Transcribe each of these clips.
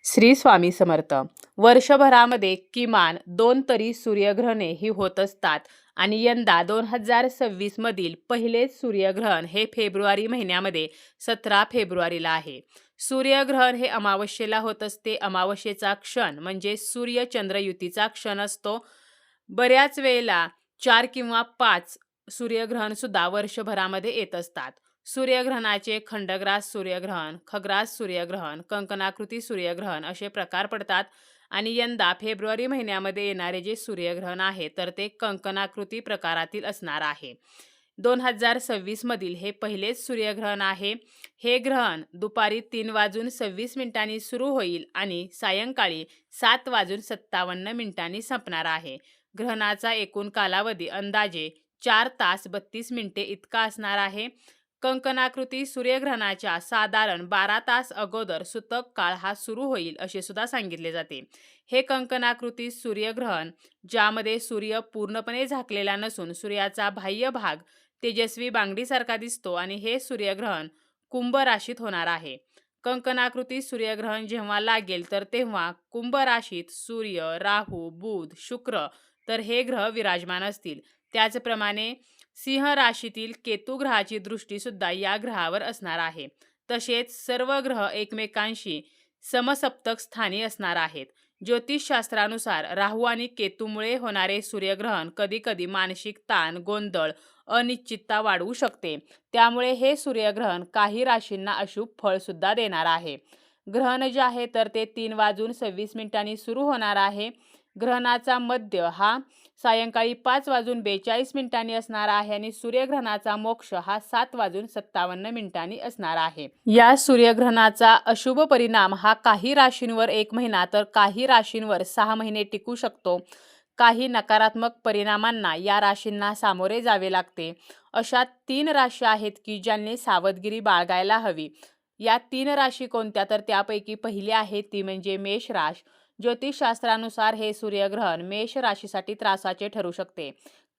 श्री स्वामी समर्थ. वर्षभरामध्ये किमान 2 तरी सूर्यग्रहणे ही होत असतात आणि यंदा 2026 मधील पहिलेच सूर्यग्रहण हे फेब्रुवारी महिन्यामध्ये 17 फेब्रुवारीला आहे. सूर्यग्रहण हे अमावस्येला होत असते. अमावस्येचा क्षण म्हणजे सूर्य-चंद्र युतीचा क्षण असतो. बऱ्याच वेळेला 4 किंवा 5 सूर्यग्रहण सुद्धा वर्षभरामध्ये येत असतात. सूर्यग्रहणाचे खंडग्रास सूर्यग्रहण, खग्रास सूर्यग्रहण, कंकणाकृती सूर्यग्रहण असे प्रकार पडतात आणि यंदा फेब्रुवारी महिन्यामध्ये येणारे जे सूर्यग्रहण आहे तर ते कंकणाकृती प्रकारातील असणार आहे. 2026 मधील हे पहिलेच सूर्यग्रहण आहे. हे ग्रहण दुपारी 3:26 सुरू होईल आणि सायंकाळी 7:57 संपणार आहे. ग्रहणाचा एकूण कालावधी अंदाजे 4 तास 32 मिनिटे इतका असणार आहे. कंकणाकृती सूर्यग्रहणाच्या साधारण 12 तास अगोदर सुतक काळ हा सुरू होईल असे सुद्धा सांगितले जाते. हे कंकणाकृती सूर्यग्रहण ज्यामध्ये सूर्य पूर्णपणे झाकलेला नसून सूर्याचा बाह्य भाग तेजस्वी बांगडीसारखा दिसतो आणि हे सूर्यग्रहण कुंभ राशीत होणार आहे. कंकणाकृती सूर्यग्रहण जेव्हा लागेल तर तेव्हा कुंभ राशीत सूर्य, राहू, बुध, शुक्र तर हे ग्रह विराजमान असतील. त्याचप्रमाणे सिंह राशीतील केतू ग्रहाची दृष्टी सुद्धा या ग्रहावर असणार आहे. तसेच सर्व ग्रह एकमेकांशी समसप्तक स्थानी असणार आहेत. ज्योतिषशास्त्रानुसार राहू आणि केतूमुळे होणारे सूर्यग्रहण कधीकधी मानसिक ताण, गोंधळ, अनिश्चितता वाढवू शकते. त्यामुळे हे सूर्यग्रहण काही राशींना अशुभ फळ सुद्धा देणार आहे. ग्रहण जे आहे तर ते 3:26 सुरू होणार आहे. ग्रहणाचा मध्य हा सायंकाळी 5:42 असणार आहे आणि सूर्यग्रहणाचा मोक्ष हा 7:57 असणार आहे. या सूर्यग्रहणाचा अशुभ परिणाम हा काही राशींवर 1 महिना तर काही राशींवर 6 महिने टिकू शकतो. काही नकारात्मक परिणामांना या राशींना सामोरे जावे लागते. अशा 3 राशी आहेत की ज्यांनी सावधगिरी बाळगायला हवी. या 3 राशी कोणत्या तर त्यापैकी पहिली आहे ती म्हणजे मेष राशी. ज्योतिषशास्त्रानुसार हे सूर्यग्रहण मेष राशीसाठी त्रासाचे ठरू शकते.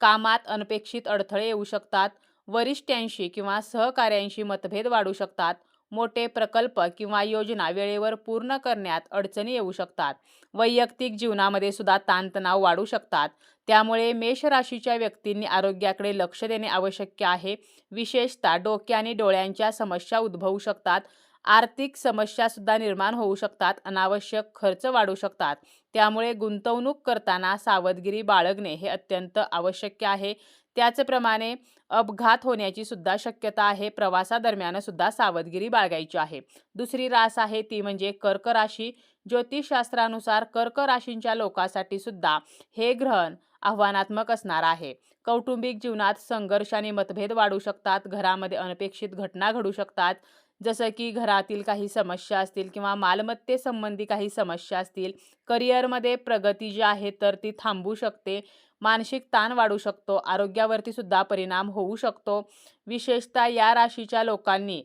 कामात अनपेक्षित अडथळे येऊ शकतात. वरिष्ठांशी किंवा सहकाऱ्यांशी मतभेद वाढू शकतात. मोठे प्रकल्प किंवा योजना वेळेवर पूर्ण करण्यात अडचणी येऊ शकतात. वैयक्तिक जीवनामध्ये सुद्धा ताणतणाव वाढू शकतात. त्यामुळे मेष राशीच्या व्यक्तींनी आरोग्याकडे लक्ष देणे आवश्यक आहे. विशेषतः डोके आणि डोळ्यांच्या समस्या उद्भवू शकतात. आर्थिक समस्या सुद्धा निर्माण होऊ शकतात. अनावश्यक खर्च वाढू शकतात. त्यामुळे गुंतवणूक करताना सावधगिरी बाळगणे हे अत्यंत आवश्यक आहे. त्याचप्रमाणे अपघात होण्याची सुद्धा शक्यता आहे. प्रवासादरम्यान सुद्धा सावधगिरी बाळगायची आहे. दुसरी रास आहे ती म्हणजे कर्क राशी. ज्योतिषशास्त्रानुसार कर्क राशींच्या लोकांसाठी सुद्धा हे ग्रहण आव्हानात्मक असणार आहे. कौटुंबिक जीवनात संघर्ष आणि मतभेद वाढू शकतात. घरामध्ये अनपेक्षित घटना घडू शकतात. जसं की घरातील काही समस्या असतील किंवा मालमत्तेसंबंधी काही समस्या असतील. करिअरमध्ये प्रगती जी आहे तर ती थांबू शकते. मानसिक ताण वाढू शकतो. आरोग्यावरती सुद्धा परिणाम होऊ शकतो. विशेषतः या राशीच्या लोकांनी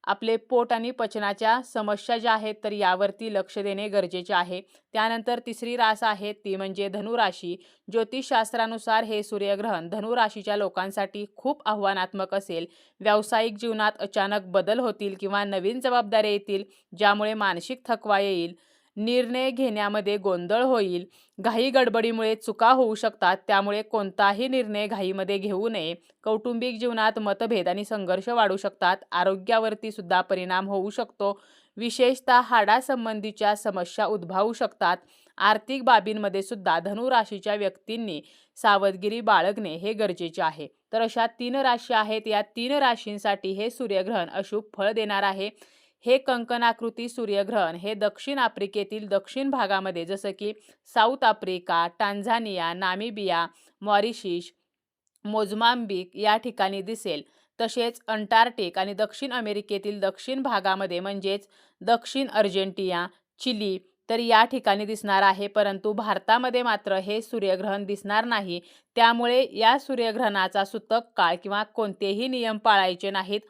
आपले पोट आणि पचनाच्या समस्या ज्या आहेत तर यावरती लक्ष देणे गरजेचे आहे. त्यानंतर तिसरी रास आहे ती म्हणजे धनुराशी. ज्योतिषशास्त्रानुसार हे सूर्यग्रहण धनुराशीच्या लोकांसाठी खूप आव्हानात्मक असेल. व्यावसायिक जीवनात अचानक बदल होतील किंवा नवीन जबाबदाऱ्या येतील ज्यामुळे मानसिक थकवा येईल. निर्णय घेण्यामध्ये गोंधळ होईल. घाई गडबडीमुळे चुका होऊ शकतात. त्यामुळे कोणताही निर्णय घाईमध्ये घेऊ नये. कौटुंबिक जीवनात मतभेद आणि संघर्ष वाढू शकतात. आरोग्यावरती सुद्धा परिणाम होऊ शकतो. विशेषतः हाडासंबंधीच्या समस्या उद्भवू शकतात. आर्थिक बाबींमध्ये सुद्धा धनुराशीच्या व्यक्तींनी सावधगिरी बाळगणे हे गरजेचे आहे. तर अशा 3 राशी आहेत. या 3 राशींसाठी हे सूर्यग्रहण अशुभ फळ देणार आहे. हे कंकणाकृती सूर्यग्रहण हे दक्षिण आफ्रिकेतील दक्षिण भागामध्ये जसं की south Africa, Tanzania, Namibia, Mauritius, Mozambique या ठिकाणी दिसेल. तसेच अंटार्क्टिक आणि दक्षिण अमेरिकेतील दक्षिण भागामध्ये म्हणजेच दक्षिण अर्जेंटिना, चिली तर या ठिकाणी दिसणार आहे. परंतु भारतामध्ये मात्र हे सूर्यग्रहण दिसणार नाही. त्यामुळे या सूर्यग्रहणाचा सूतक काळ किंवा कोणतेही नियम पाळायचे नाहीत.